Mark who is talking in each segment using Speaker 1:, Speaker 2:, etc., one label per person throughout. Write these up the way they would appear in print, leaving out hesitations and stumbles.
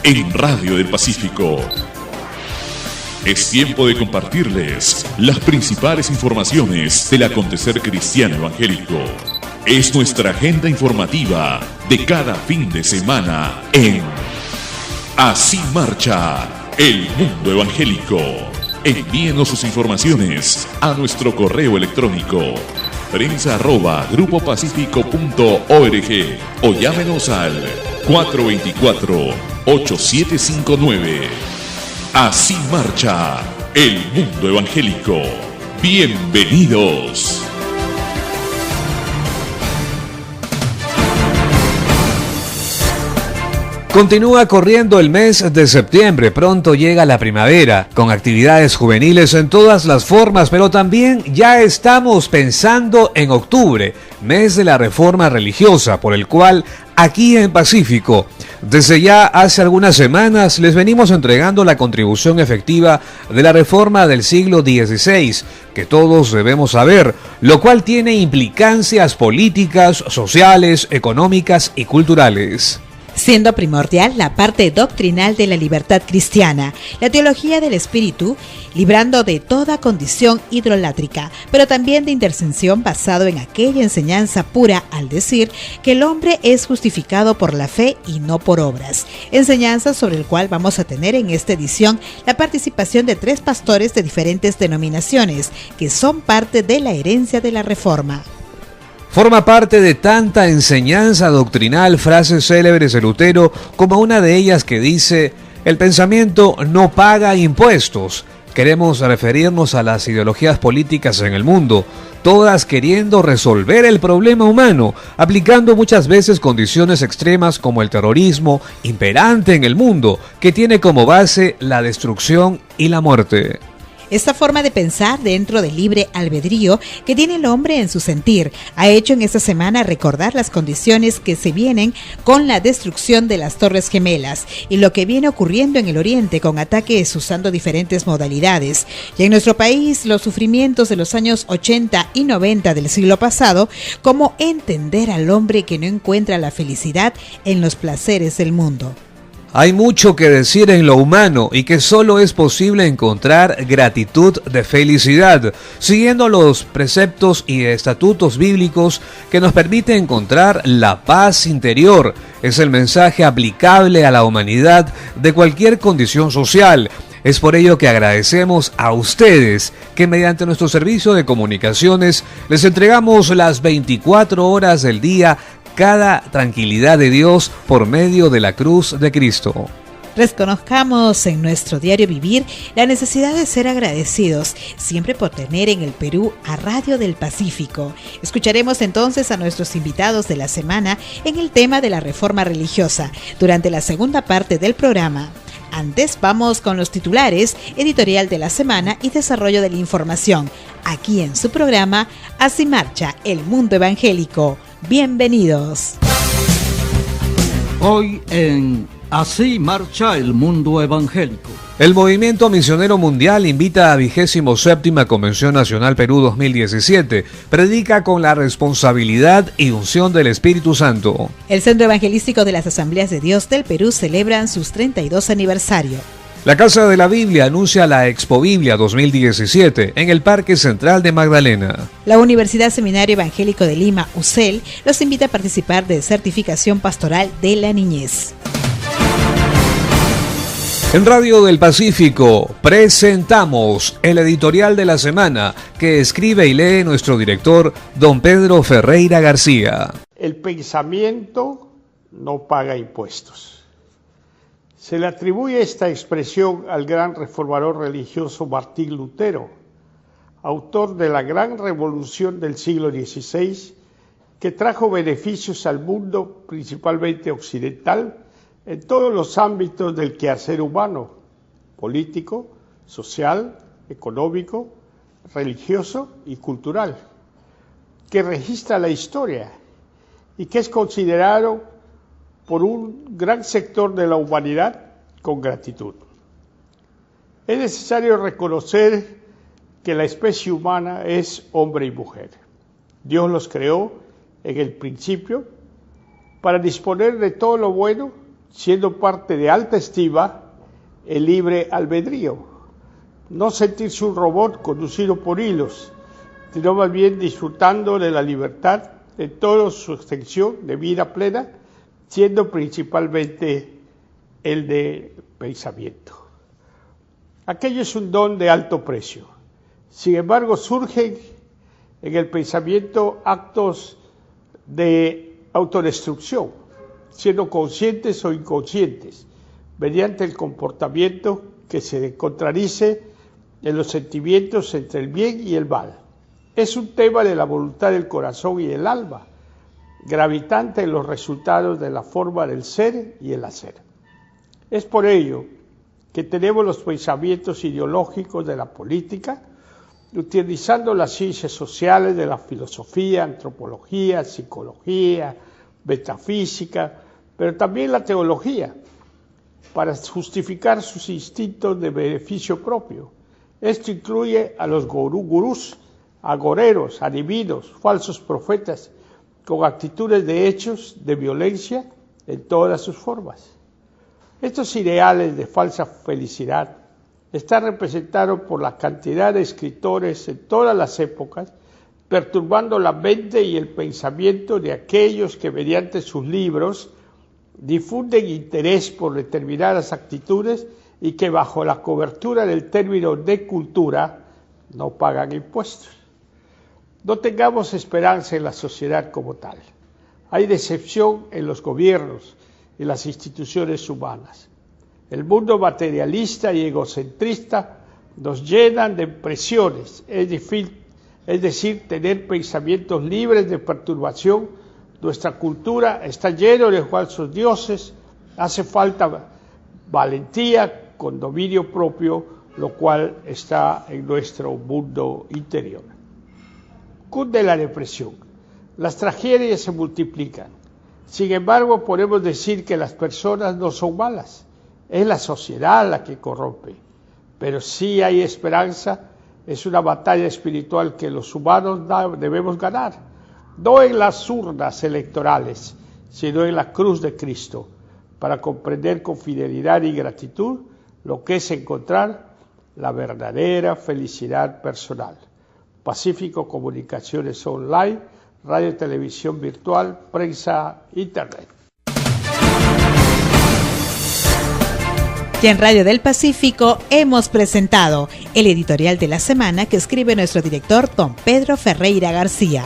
Speaker 1: en Radio del Pacífico. Es tiempo de compartirles las principales informaciones del acontecer cristiano evangélico. Es nuestra agenda informativa de cada fin de semana en Así Marcha el Mundo Evangélico. Envíenos sus informaciones a nuestro correo electrónico prensa@grupopacifico.org o llámenos al 424-8759. Así marcha el mundo evangélico. Bienvenidos.
Speaker 2: Continúa corriendo el mes de septiembre, pronto llega la primavera, con actividades juveniles en todas las formas, pero también ya estamos pensando en octubre, mes de la reforma religiosa, por el cual aquí en Pacífico, desde ya hace algunas semanas, les venimos entregando la contribución efectiva de la reforma del siglo XVI, que todos debemos saber, lo cual tiene implicancias políticas, sociales, económicas y culturales.
Speaker 3: Siendo primordial la parte doctrinal de la libertad cristiana, la teología del espíritu, librando de toda condición idolátrica, pero también de intercesión basado en aquella enseñanza pura al decir que el hombre es justificado por la fe y no por obras. Enseñanza sobre el cual vamos a tener en esta edición la participación de 3 pastores de diferentes denominaciones que son parte de la herencia de la Reforma.
Speaker 2: Forma parte de tanta enseñanza doctrinal, frases célebres de Lutero, como una de ellas que dice: el pensamiento no paga impuestos. Queremos referirnos a las ideologías políticas en el mundo, todas queriendo resolver el problema humano, aplicando muchas veces condiciones extremas como el terrorismo imperante en el mundo, que tiene como base la destrucción y la muerte.
Speaker 3: Esta forma de pensar dentro del libre albedrío que tiene el hombre en su sentir ha hecho en esta semana recordar las condiciones que se vienen con la destrucción de las Torres Gemelas y lo que viene ocurriendo en el Oriente con ataques usando diferentes modalidades. Y en nuestro país, los sufrimientos de los años 80 y 90 del siglo pasado, como entender al hombre que no encuentra la felicidad en los placeres del mundo.
Speaker 2: Hay mucho que decir en lo humano y que solo es posible encontrar gratitud de felicidad, siguiendo los preceptos y estatutos bíblicos que nos permiten encontrar la paz interior. Es el mensaje aplicable a la humanidad de cualquier condición social. Es por ello que agradecemos a ustedes que mediante nuestro servicio de comunicaciones les entregamos las 24 horas del día cada tranquilidad de Dios por medio de la cruz de Cristo.
Speaker 3: Reconozcamos en nuestro diario vivir la necesidad de ser agradecidos, siempre por tener en el Perú a Radio del Pacífico. Escucharemos entonces a nuestros invitados de la semana en el tema de la reforma religiosa, durante la segunda parte del programa. Antes vamos con los titulares, editorial de la semana y desarrollo de la información, aquí en su programa Así Marcha el Mundo Evangélico. Bienvenidos.
Speaker 4: Hoy en Así Marcha el Mundo Evangélico.
Speaker 2: El Movimiento Misionero Mundial invita a 27ª Convención Nacional Perú 2017. Predica con la responsabilidad y unción del Espíritu Santo.
Speaker 3: El Centro Evangelístico de las Asambleas de Dios del Perú celebran sus 32 aniversario.
Speaker 2: La Casa de la Biblia anuncia la Expo Biblia 2017 en el Parque Central de Magdalena.
Speaker 3: La Universidad Seminario Evangélico de Lima, UCEL, los invita a participar de certificación pastoral de la niñez.
Speaker 2: En Radio del Pacífico presentamos el editorial de la semana que escribe y lee nuestro director, don Pedro Ferreira García.
Speaker 5: El pensamiento no paga impuestos. Se le atribuye esta expresión al gran reformador religioso Martín Lutero, autor de la gran revolución del siglo XVI, que trajo beneficios al mundo, principalmente occidental, en todos los ámbitos del quehacer humano, político, social, económico, religioso y cultural, que registra la historia y que es considerado por un gran sector de la humanidad con gratitud. Es necesario reconocer que la especie humana es hombre y mujer. Dios los creó en el principio para disponer de todo lo bueno siendo parte de alta estima el libre albedrío. No sentirse un robot conducido por hilos, sino más bien disfrutando de la libertad en toda su extensión de vida plena, siendo principalmente el de pensamiento. Aquello es un don de alto precio. Sin embargo, surgen en el pensamiento actos de autodestrucción, siendo conscientes o inconscientes, mediante el comportamiento que se contradice en los sentimientos entre el bien y el mal. Es un tema de la voluntad del corazón y el alma, gravitante en los resultados de la forma del ser y el hacer. Es por ello que tenemos los pensamientos ideológicos de la política, utilizando las ciencias sociales de la filosofía, antropología, psicología, metafísica, pero también la teología, para justificar sus instintos de beneficio propio. Esto incluye a los gurús, agoreros, adivinos, falsos profetas, con actitudes de hechos de violencia en todas sus formas. Estos ideales de falsa felicidad están representados por la cantidad de escritores en todas las épocas, perturbando la mente y el pensamiento de aquellos que mediante sus libros difunden interés por determinadas actitudes y que bajo la cobertura del término de cultura no pagan impuestos. No tengamos esperanza en la sociedad como tal. Hay decepción en los gobiernos y las instituciones humanas. El mundo materialista y egocentrista nos llenan de presiones, es decir, tener pensamientos libres de perturbación. Nuestra cultura está llena de falsos dioses, hace falta valentía con dominio propio, lo cual está en nuestro mundo interior. Cunde la depresión, las tragedias se multiplican. Sin embargo, podemos decir que las personas no son malas, es la sociedad la que corrompe. Pero sí hay esperanza, es una batalla espiritual que los humanos debemos ganar, no en las urnas electorales, sino en la cruz de Cristo, para comprender con fidelidad y gratitud lo que es encontrar la verdadera felicidad personal. Pacífico Comunicaciones Online, radio y televisión virtual, prensa, internet.
Speaker 3: Y en Radio del Pacífico hemos presentado el editorial de la semana que escribe nuestro director don Pedro Ferreira García.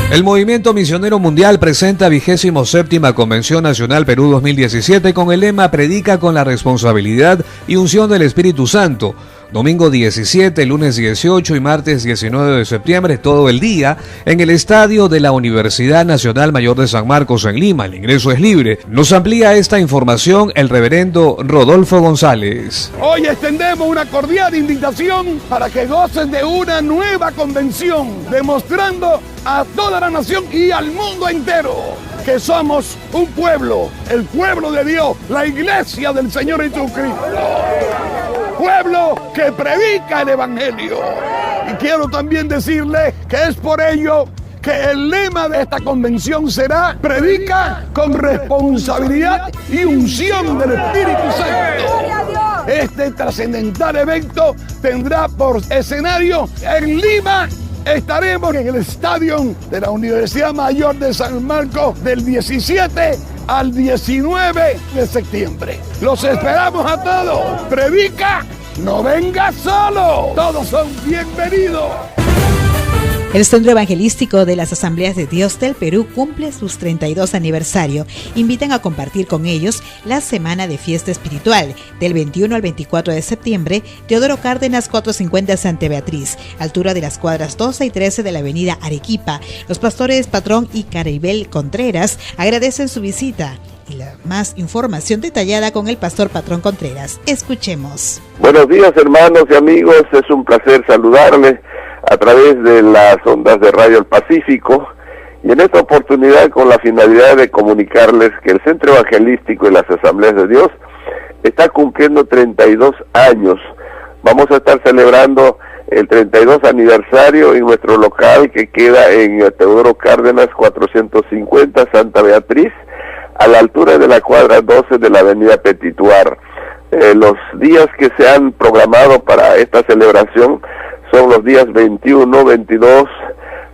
Speaker 2: El Movimiento Misionero Mundial presenta 27ª Convención Nacional Perú 2017 con el lema Predica con la responsabilidad y unción del Espíritu Santo. Domingo 17, lunes 18 y martes 19 de septiembre, todo el día, en el estadio de la Universidad Nacional Mayor de San Marcos en Lima. El ingreso es libre. Nos amplía esta información el reverendo Rodolfo González.
Speaker 6: Hoy extendemos una cordial invitación para que gocen de una nueva convención, demostrando a toda la nación y al mundo entero que somos un pueblo, el pueblo de Dios, la iglesia del Señor Jesucristo. Pueblo que predica el Evangelio. Y quiero también decirle que es por ello que el lema de esta convención será Predica con responsabilidad y unción del Espíritu Santo. Este trascendental evento tendrá por escenario en Lima. Estaremos en el estadio de la Universidad Mayor de San Marcos del 17 al 19 de septiembre. Los esperamos a todos. Predica, no venga solo. Todos son bienvenidos.
Speaker 3: El Centro Evangelístico de las Asambleas de Dios del Perú cumple sus 32 aniversario. Invitan a compartir con ellos la Semana de Fiesta Espiritual del 21 al 24 de septiembre, Teodoro Cárdenas 450 Santa Beatriz, altura de las cuadras 12 y 13 de la avenida Arequipa. Los pastores Patrón y Caribel Contreras agradecen su visita. Y la más información detallada con el pastor Patrón Contreras. Escuchemos.
Speaker 7: Buenos días, hermanos y amigos, es un placer saludarles a través de las ondas de Radio El Pacífico y en esta oportunidad con la finalidad de comunicarles que el Centro Evangelístico y las Asambleas de Dios está cumpliendo 32 años. Vamos a estar celebrando el 32 aniversario en nuestro local que queda en Teodoro Cárdenas 450 Santa Beatriz, a la altura de la cuadra 12 de la avenida Petituar. Los días que se han programado para esta celebración son los días 21, 22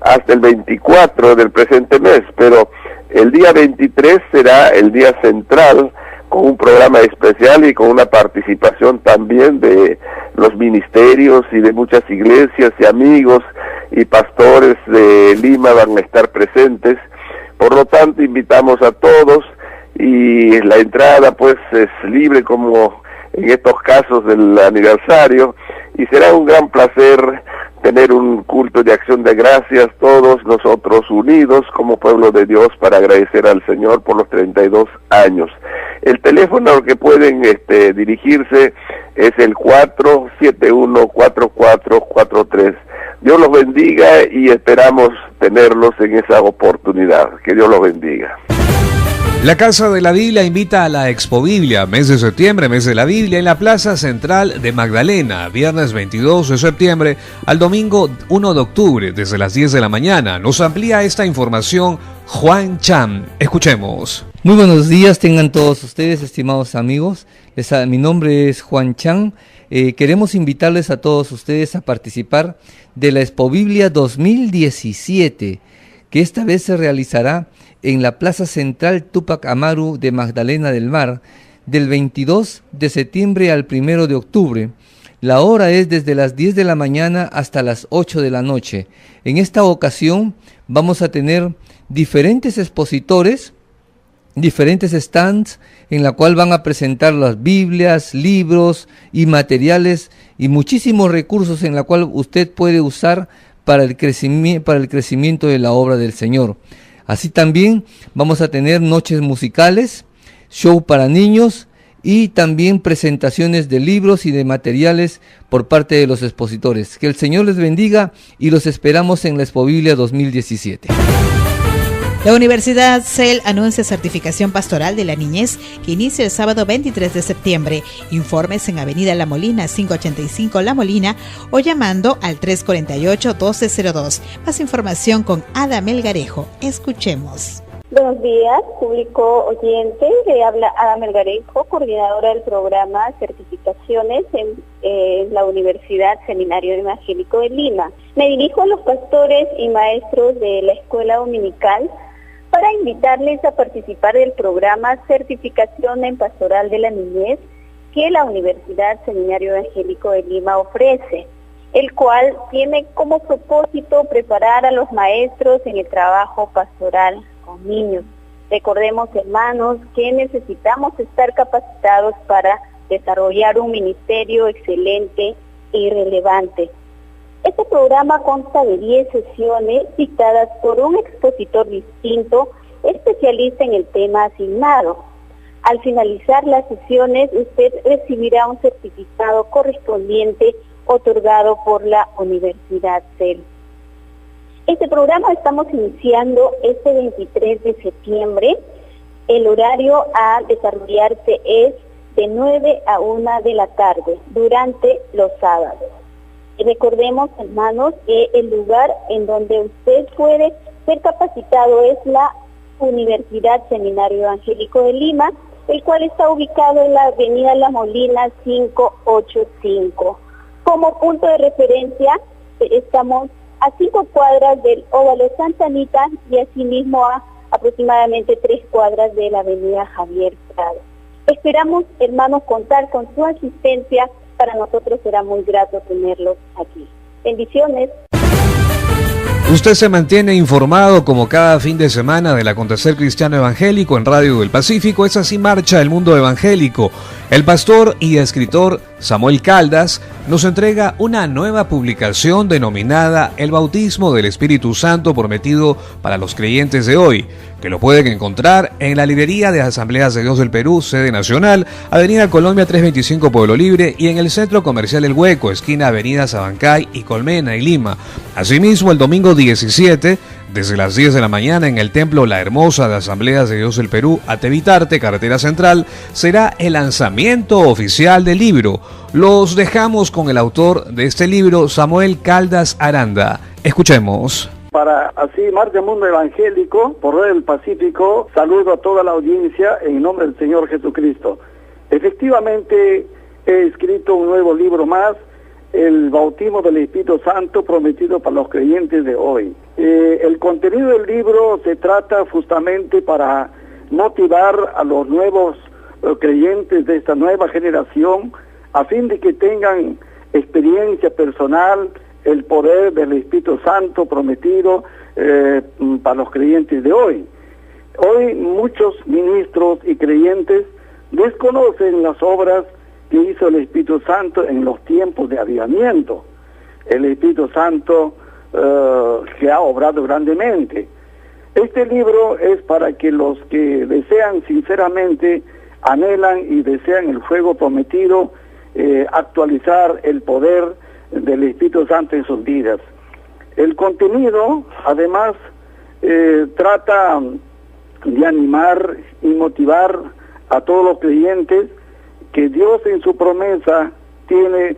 Speaker 7: hasta el 24 del presente mes, pero el día 23 será el día central, con un programa especial y con una participación también de los ministerios y de muchas iglesias y amigos y pastores de Lima van a estar presentes. Por lo tanto, invitamos a todos, y la entrada pues es libre como en estos casos del aniversario, y será un gran placer tener un culto de acción de gracias, todos nosotros unidos como pueblo de Dios para agradecer al Señor por los 32 años. El teléfono al que pueden dirigirse es el 471-4443. Dios los bendiga y esperamos tenerlos en esa oportunidad. Que Dios los bendiga.
Speaker 2: La Casa de la Biblia invita a la Expo Biblia, mes de septiembre, mes de la Biblia, en la Plaza Central de Magdalena, viernes 22 de septiembre al domingo 1 de octubre, desde las 10 de la mañana. Nos amplía esta información Juan Chan. Escuchemos.
Speaker 8: Muy buenos días tengan todos ustedes, estimados amigos. Mi nombre es Juan Chan. Queremos invitarles a todos ustedes a participar de la Expo Biblia 2017, que esta vez se realizará en la Plaza Central Túpac Amaru de Magdalena del Mar, del 22 de septiembre al 1 de octubre. La hora es desde las 10 de la mañana hasta las 8 de la noche. En esta ocasión vamos a tener diferentes expositores, diferentes stands, en la cual van a presentar las Biblias, libros y materiales y muchísimos recursos en la cual usted puede usar para el crecimiento de la obra del Señor. Así también vamos a tener noches musicales, show para niños y también presentaciones de libros y de materiales por parte de los expositores. Que el Señor les bendiga y los esperamos en la Expo Biblia 2017.
Speaker 3: La Universidad CEL anuncia certificación pastoral de la niñez que inicia el sábado 23 de septiembre. Informes en Avenida La Molina, 585 La Molina o llamando al 348-1202. Más información con Ada Melgarejo. Escuchemos.
Speaker 9: Buenos días, público oyente. Le habla Ada Melgarejo, coordinadora del programa Certificaciones en la Universidad Seminario Evangélico de Lima. Me dirijo a los pastores y maestros de la Escuela Dominical para invitarles a participar del programa Certificación en Pastoral de la Niñez que la Universidad Seminario Evangélico de Lima ofrece, el cual tiene como propósito preparar a los maestros en el trabajo pastoral con niños. Recordemos, hermanos, que necesitamos estar capacitados para desarrollar un ministerio excelente y relevante. Este programa consta de 10 sesiones dictadas por un expositor distinto, especialista en el tema asignado. Al finalizar las sesiones, usted recibirá un certificado correspondiente otorgado por la Universidad CEL. Este programa estamos iniciando este 23 de septiembre. El horario a desarrollarse es de 9 a 1 de la tarde durante los sábados. Recordemos, hermanos, que el lugar en donde usted puede ser capacitado es la Universidad Seminario Evangélico de Lima, el cual está ubicado en la Avenida La Molina 585. Como punto de referencia, estamos a 5 cuadras del Óvalo Santa Anita y asimismo a aproximadamente 3 cuadras de la Avenida Javier Prado. Esperamos, hermanos, contar con su asistencia. Para nosotros será muy grato tenerlos aquí. Bendiciones.
Speaker 2: Usted se mantiene informado como cada fin de semana del acontecer cristiano evangélico en Radio del Pacífico. Es así marcha el mundo evangélico. El pastor y escritor Samuel Caldas nos entrega una nueva publicación denominada El bautismo del Espíritu Santo prometido para los creyentes de hoy, que lo pueden encontrar en la librería de Asambleas de Dios del Perú, sede nacional, Avenida Colombia 325 Pueblo Libre, y en el Centro Comercial El Hueco, esquina Avenida Sabancay y Colmena, en Lima. Asimismo, el domingo 17, desde las 10 de la mañana, en el Templo La Hermosa de Asambleas de Dios del Perú, Atevitarte, Carretera Central, será el lanzamiento oficial del libro. Los dejamos con el autor de este libro, Samuel Caldas Aranda. Escuchemos.
Speaker 10: Para así Marcha Mundo Evangélico, por Radio del Pacífico, saludo a toda la audiencia en nombre del Señor Jesucristo. Efectivamente, he escrito un nuevo libro más, El bautismo del Espíritu Santo prometido para los creyentes de hoy. El contenido del libro se trata justamente para motivar a los nuevos creyentes de esta nueva generación a fin de que tengan experiencia personal, el poder del Espíritu Santo prometido para los creyentes de hoy. Hoy muchos ministros y creyentes desconocen las obras que hizo el Espíritu Santo en los tiempos de avivamiento. El Espíritu Santo que ha obrado grandemente. Este libro es para que los que desean sinceramente, anhelan y desean el fuego prometido, actualizar el poder del Espíritu Santo en sus vidas. El contenido, además, trata de animar y motivar a todos los creyentes que Dios en su promesa tiene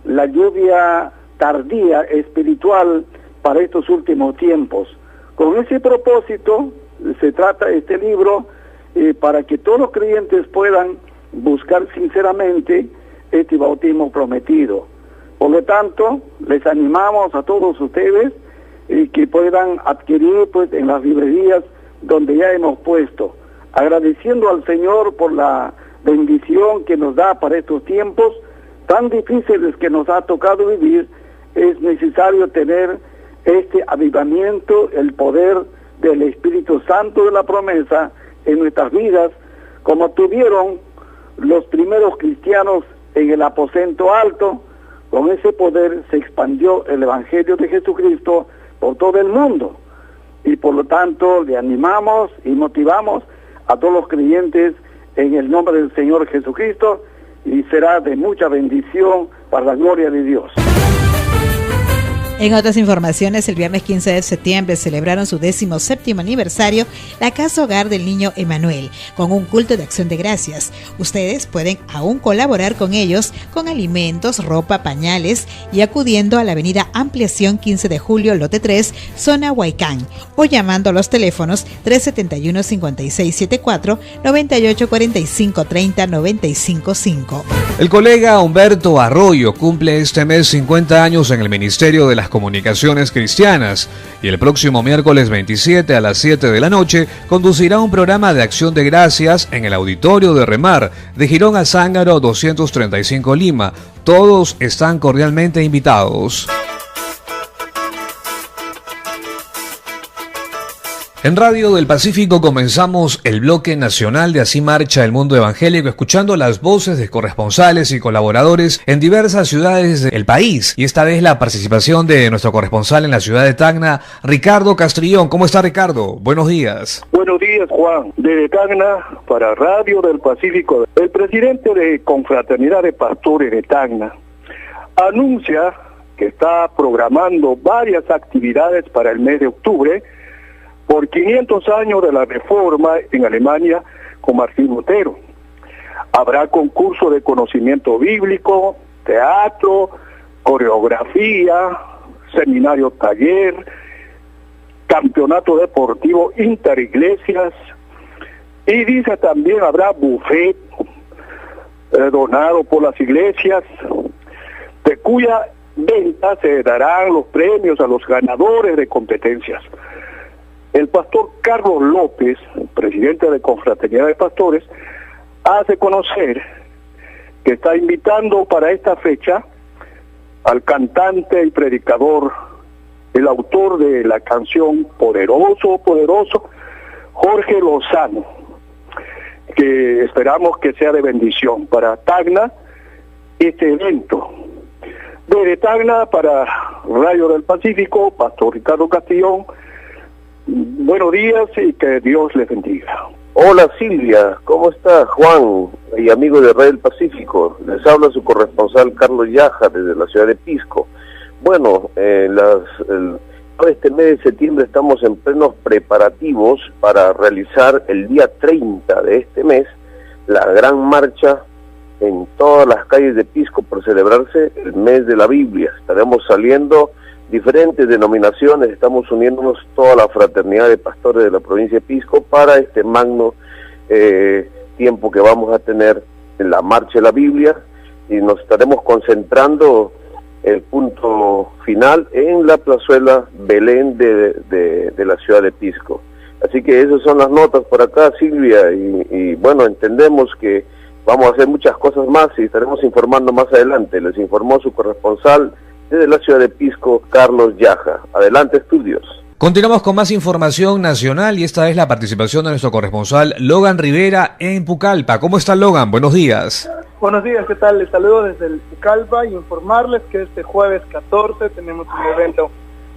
Speaker 10: la lluvia tardía espiritual para estos últimos tiempos. Con ese propósito se trata este libro para que todos los creyentes puedan buscar sinceramente este bautismo prometido. Por lo tanto, les animamos a todos ustedes que puedan adquirir pues en las librerías donde ya hemos puesto, agradeciendo al Señor por la bendición que nos da para estos tiempos tan difíciles que nos ha tocado vivir. Es necesario tener este avivamiento, el poder del Espíritu Santo de la promesa en nuestras vidas, como tuvieron los primeros cristianos en el aposento alto. Con ese poder se expandió el Evangelio de Jesucristo por todo el mundo, y por lo tanto le animamos y motivamos a todos los creyentes en el nombre del Señor Jesucristo, y será de mucha bendición para la gloria de Dios.
Speaker 3: En otras informaciones, el viernes 15 de septiembre celebraron su 17º aniversario la Casa Hogar del Niño Emanuel, con un culto de acción de gracias. Ustedes pueden aún colaborar con ellos con alimentos, ropa, pañales y acudiendo a la avenida Ampliación 15 de Julio, lote 3, zona Huaycán, o llamando a los teléfonos 371-5674, 9845-30-955.
Speaker 2: El colega Humberto Arroyo cumple este mes 50 años en el Ministerio de las Comunicaciones Cristianas, y el próximo miércoles 27 a las 7 de la noche conducirá un programa de acción de gracias en el auditorio de Remar de Girón a Zángaro 235 Lima. Todos están cordialmente invitados. En Radio del Pacífico comenzamos el bloque nacional de Así Marcha el Mundo Evangélico, escuchando las voces de corresponsales y colaboradores en diversas ciudades del país. Y esta vez la participación de nuestro corresponsal en la ciudad de Tacna, Ricardo Castrillón. ¿Cómo está, Ricardo? Buenos días.
Speaker 11: Buenos días, Juan. Desde Tacna para Radio del Pacífico, el presidente de Confraternidad de Pastores de Tacna anuncia que está programando varias actividades para el mes de octubre por 500 años de la Reforma en Alemania con Martín Lutero. Habrá concurso de conocimiento bíblico, teatro, coreografía, seminario taller, campeonato deportivo interiglesias, y dice también habrá buffet donado por las iglesias, de cuya venta se darán los premios a los ganadores de competencias. El pastor Carlos López, presidente de Confraternidad de Pastores, hace conocer que está invitando para esta fecha al cantante y predicador, el autor de la canción Poderoso, Poderoso, Jorge Lozano, que esperamos que sea de bendición para Tacna este evento. Desde Tacna para Radio del Pacífico, pastor Ricardo Castrillón. Buenos días y que Dios les bendiga.
Speaker 7: Hola Silvia, ¿cómo está Juan y amigo de Radio del Pacífico? Les habla su corresponsal Carlos Yaja desde la ciudad de Pisco. Bueno, este mes de septiembre estamos en plenos preparativos para realizar el día 30 de este mes la gran marcha en todas las calles de Pisco por celebrarse el mes de la Biblia. Estaremos saliendo diferentes denominaciones, estamos uniéndonos toda la fraternidad de pastores de la provincia de Pisco para este magno tiempo que vamos a tener en la Marcha de la Biblia, y nos estaremos concentrando el punto final en la plazuela Belén de la ciudad de Pisco. Así que esas son las notas por acá, Silvia, y bueno, entendemos que vamos a hacer muchas cosas más y estaremos informando más adelante. Les informó su corresponsal desde la ciudad de Pisco, Carlos Yaja. Adelante, estudios.
Speaker 2: Continuamos con más información nacional y esta es la participación de nuestro corresponsal Logan Rivera en Pucallpa. ¿Cómo está, Logan? Buenos días.
Speaker 12: Buenos días, ¿qué tal? Les saludo desde el Pucallpa y informarles que este jueves 14 tenemos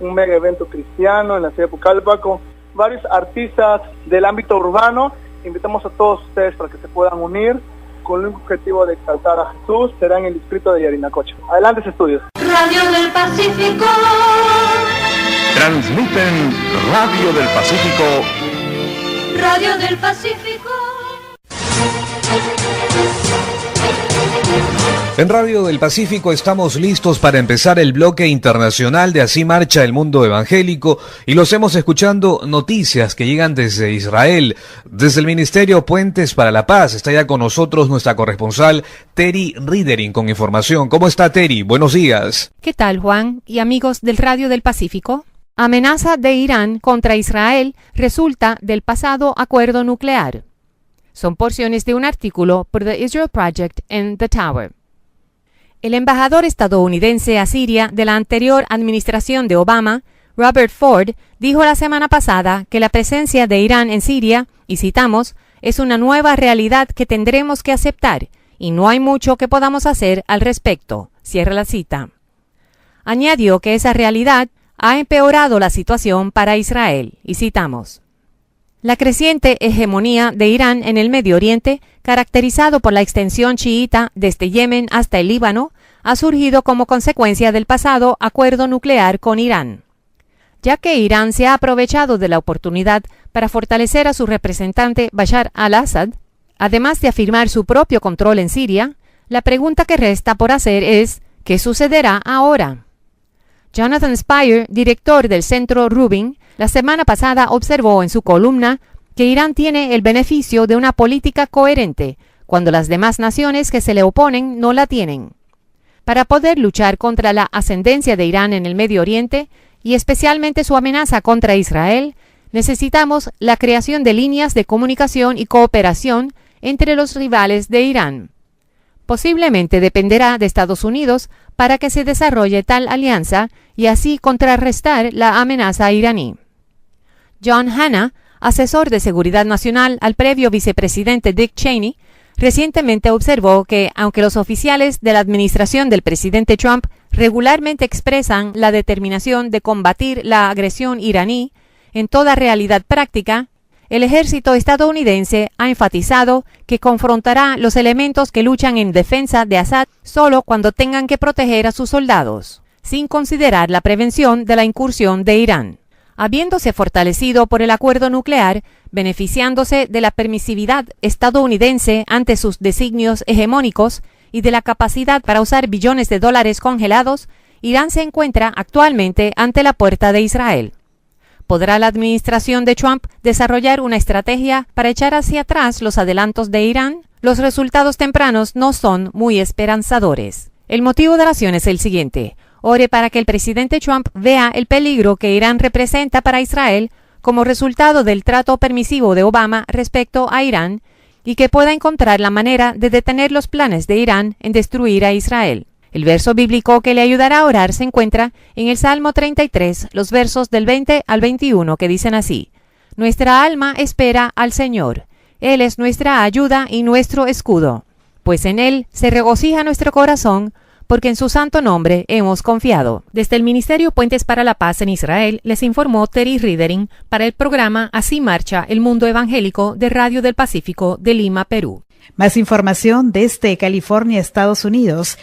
Speaker 12: un mega evento cristiano en la ciudad de Pucallpa con varios artistas del ámbito urbano. Invitamos a todos ustedes para que se puedan unir con el objetivo de exaltar a Jesús. Será en el distrito de Yarinacocha. Adelante, estudios.
Speaker 13: Radio del Pacífico.
Speaker 14: Transmiten Radio del Pacífico.
Speaker 13: Radio del Pacífico.
Speaker 2: En Radio del Pacífico estamos listos para empezar el bloque internacional de Así Marcha el Mundo Evangélico y los hemos escuchando noticias que llegan desde Israel, desde el Ministerio Puentes para la Paz. Está ya con nosotros nuestra corresponsal Terry Ridering con información. ¿Cómo está, Terry? Buenos días.
Speaker 15: ¿Qué tal, Juan y amigos del Radio del Pacífico? Amenaza de Irán contra Israel resulta del pasado acuerdo nuclear. Son porciones de un artículo por The Israel Project en The Tower. El embajador estadounidense a Siria de la anterior administración de Obama, Robert Ford, dijo la semana pasada que la presencia de Irán en Siria, y citamos, es una nueva realidad que tendremos que aceptar y no hay mucho que podamos hacer al respecto. Cierra la cita. Añadió que esa realidad ha empeorado la situación para Israel, y citamos. La creciente hegemonía de Irán en el Medio Oriente, caracterizado por la extensión chiita desde Yemen hasta el Líbano, ha surgido como consecuencia del pasado acuerdo nuclear con Irán. Ya que Irán se ha aprovechado de la oportunidad para fortalecer a su representante Bashar al-Assad, además de afirmar su propio control en Siria, la pregunta que resta por hacer es, ¿qué sucederá ahora? Jonathan Spire, director del Centro Rubin, la semana pasada observó en su columna que Irán tiene el beneficio de una política coherente, cuando las demás naciones que se le oponen no la tienen. Para poder luchar contra la ascendencia de Irán en el Medio Oriente, y especialmente su amenaza contra Israel, necesitamos la creación de líneas de comunicación y cooperación entre los rivales de Irán. Posiblemente dependerá de Estados Unidos para que se desarrolle tal alianza y así contrarrestar la amenaza iraní. John Hanna, asesor de seguridad nacional al previo vicepresidente Dick Cheney, recientemente observó que, aunque los oficiales de la administración del presidente Trump regularmente expresan la determinación de combatir la agresión iraní, en toda realidad práctica, el ejército estadounidense ha enfatizado que confrontará los elementos que luchan en defensa de Assad solo cuando tengan que proteger a sus soldados, sin considerar la prevención de la incursión de Irán. Habiéndose fortalecido por el acuerdo nuclear, beneficiándose de la permisividad estadounidense ante sus designios hegemónicos y de la capacidad para usar billones de dólares congelados, Irán se encuentra actualmente ante la puerta de Israel. ¿Podrá la administración de Trump desarrollar una estrategia para echar hacia atrás los adelantos de Irán? Los resultados tempranos no son muy esperanzadores. El motivo de la acción es el siguiente. Ore para que el presidente Trump vea el peligro que Irán representa para Israel como resultado del trato permisivo de Obama respecto a Irán y que pueda encontrar la manera de detener los planes de Irán en destruir a Israel. El verso bíblico que le ayudará a orar se encuentra en el Salmo 33, los versos del 20 al 21, que dicen así: Nuestra alma espera al Señor. Él es nuestra ayuda y nuestro escudo. Pues en Él se regocija nuestro corazón, porque en su santo nombre hemos confiado. Desde el Ministerio Puentes para la Paz en Israel, les informó Terry Ridering para el programa Así Marcha el Mundo Evangélico de Radio del Pacífico de Lima, Perú.
Speaker 3: Más información desde California, Estados Unidos,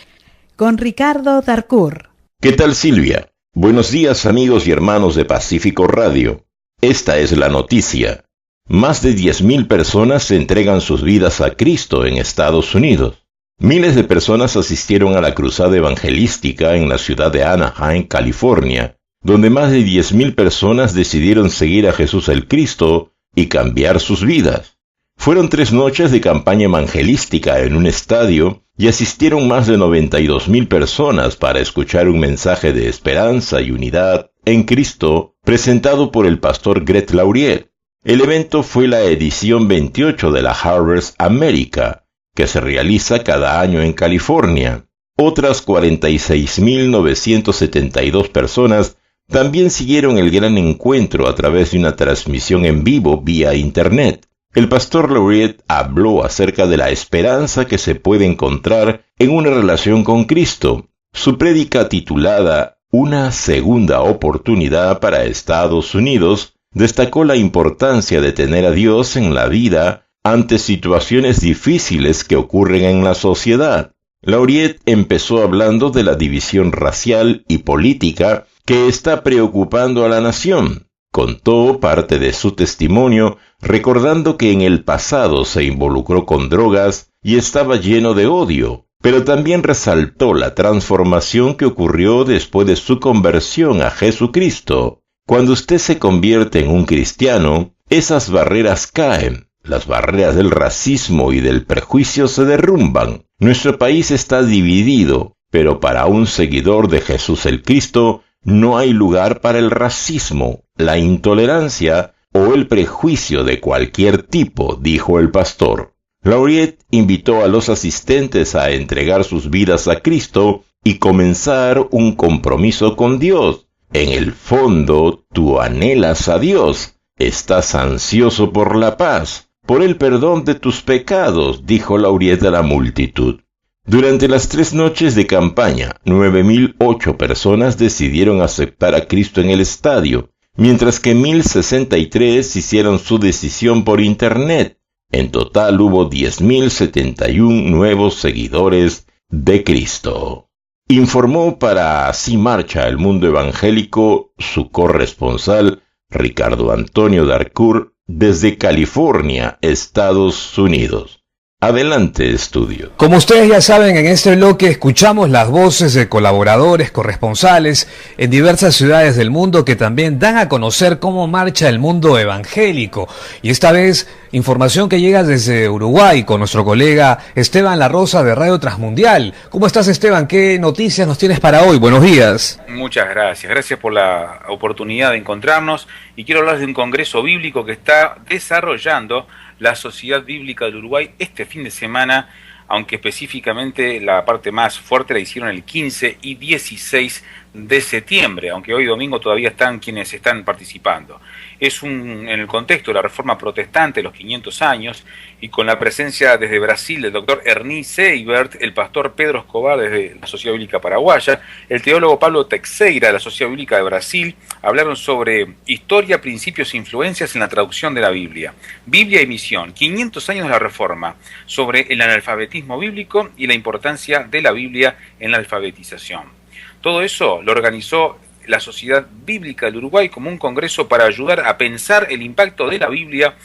Speaker 3: con Ricardo Darcourt.
Speaker 14: ¿Qué tal, Silvia? Buenos días, amigos y hermanos de Pacífico Radio. Esta es la noticia. Más de 10,000 personas entregan sus vidas a Cristo en Estados Unidos. Miles de personas asistieron a la cruzada evangelística en la ciudad de Anaheim, California, donde más de 10.000 personas decidieron seguir a Jesús el Cristo y cambiar sus vidas. Fueron 3 noches de campaña evangelística en un estadio y asistieron más de 92.000 personas para escuchar un mensaje de esperanza y unidad en Cristo presentado por el pastor Gret Laurier. El evento fue la edición 28 de la Harvest America, que se realiza cada año en California. Otras 46.972 personas también siguieron el gran encuentro a través de una transmisión en vivo vía Internet. El pastor Laurier habló acerca de la esperanza que se puede encontrar en una relación con Cristo. Su prédica titulada Una segunda oportunidad para Estados Unidos destacó la importancia de tener a Dios en la vida ante situaciones difíciles que ocurren en la sociedad. Laurier empezó hablando de la división racial y política que está preocupando a la nación. Contó parte de su testimonio recordando que en el pasado se involucró con drogas y estaba lleno de odio, pero también resaltó la transformación que ocurrió después de su conversión a Jesucristo. Cuando usted se convierte en un cristiano, esas barreras caen, las barreras del racismo y del prejuicio se derrumban. Nuestro país está dividido, pero para un seguidor de Jesús el Cristo, no hay lugar para el racismo, la intolerancia o el prejuicio de cualquier tipo, dijo el pastor. Laurier invitó a los asistentes a entregar sus vidas a Cristo y comenzar un compromiso con Dios. En el fondo, tú anhelas a Dios, estás ansioso por la paz, por el perdón de tus pecados, dijo Laurier a la multitud. Durante las 3 noches de campaña, 9.008 personas decidieron aceptar a Cristo en el estadio, mientras que 1.063 hicieron su decisión por Internet. En total hubo 10.071 nuevos seguidores de Cristo. Informó para Así Marcha el Mundo Evangélico su corresponsal Ricardo Antonio Darcourt desde California, Estados Unidos. Adelante, estudio.
Speaker 2: Como ustedes ya saben, en este bloque escuchamos las voces de colaboradores, corresponsales en diversas ciudades del mundo que también dan a conocer cómo marcha el mundo evangélico. Y esta vez, información que llega desde Uruguay con nuestro colega Esteban La Rosa de Radio Transmundial. ¿Cómo estás, Esteban? ¿Qué noticias nos tienes para hoy? Buenos días.
Speaker 16: Muchas gracias. Gracias por la oportunidad de encontrarnos. Y quiero hablar de un congreso bíblico que está desarrollando la Sociedad Bíblica del Uruguay este fin de semana, aunque específicamente la parte más fuerte la hicieron el 15 y 16 de septiembre, aunque hoy domingo todavía están quienes están participando. Es en el contexto de la Reforma Protestante, los 500 años, y con la presencia desde Brasil del doctor Ernie Seibert, el pastor Pedro Escobar desde la Sociedad Bíblica Paraguaya, el teólogo Pablo Teixeira de la Sociedad Bíblica de Brasil, hablaron sobre historia, principios e influencias en la traducción de la Biblia. Biblia y misión, 500 años de la Reforma, sobre el analfabetismo bíblico y la importancia de la Biblia en la alfabetización. Todo eso lo organizó la Sociedad Bíblica del Uruguay como un congreso para ayudar a pensar el impacto de la Biblia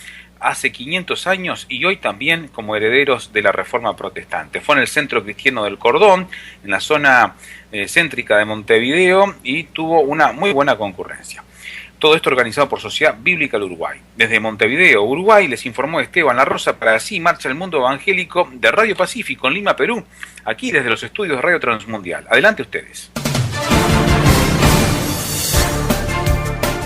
Speaker 16: hace 500 años y hoy también como herederos de la Reforma Protestante. Fue en el Centro Cristiano del Cordón, en la zona céntrica de Montevideo, y tuvo una muy buena concurrencia. Todo esto organizado por Sociedad Bíblica del Uruguay. Desde Montevideo, Uruguay, les informó Esteban La Rosa para Así Marcha el Mundo Evangélico de Radio Pacífico en Lima, Perú, aquí desde los estudios de Radio Transmundial. Adelante ustedes.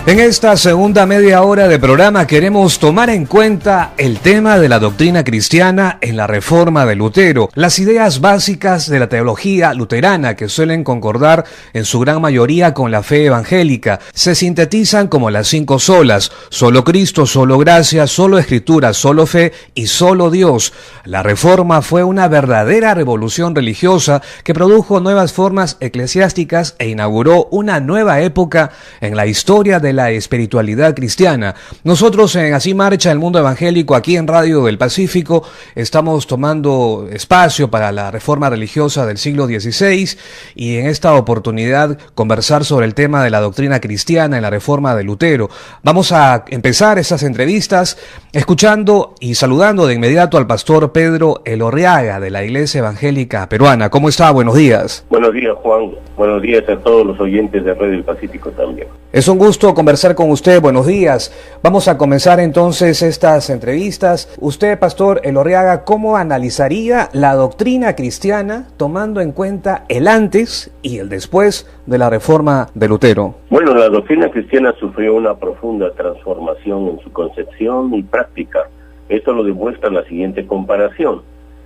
Speaker 2: En esta segunda media hora de programa queremos tomar en cuenta el tema de la doctrina cristiana en la Reforma de Lutero, las ideas básicas de la teología luterana que suelen concordar en su gran mayoría con la fe evangélica. Se sintetizan como las 5 solas: solo Cristo, solo gracia, solo Escritura, solo fe y solo Dios. La Reforma fue una verdadera revolución religiosa que produjo nuevas formas eclesiásticas e inauguró una nueva época en la historia de de la espiritualidad cristiana. Nosotros en Así Marcha el Mundo Evangélico, aquí en Radio del Pacífico, estamos tomando espacio para la reforma religiosa del siglo XVI y en esta oportunidad conversar sobre el tema de la doctrina cristiana en la reforma de Lutero. Vamos a empezar estas entrevistas escuchando y saludando de inmediato al pastor Pedro Elorriaga de la Iglesia Evangélica Peruana. ¿Cómo está? Buenos días.
Speaker 17: Buenos días, Juan. Buenos días a todos los oyentes de Radio del Pacífico también.
Speaker 2: Es un gusto conversar con usted. Buenos días. Vamos a comenzar entonces estas entrevistas. Usted, pastor Elorriaga, ¿cómo analizaría la doctrina cristiana tomando en cuenta el antes y el después de la reforma de Lutero?
Speaker 17: Bueno, la doctrina cristiana sufrió una profunda transformación en su concepción y práctica. Esto lo demuestra la siguiente comparación.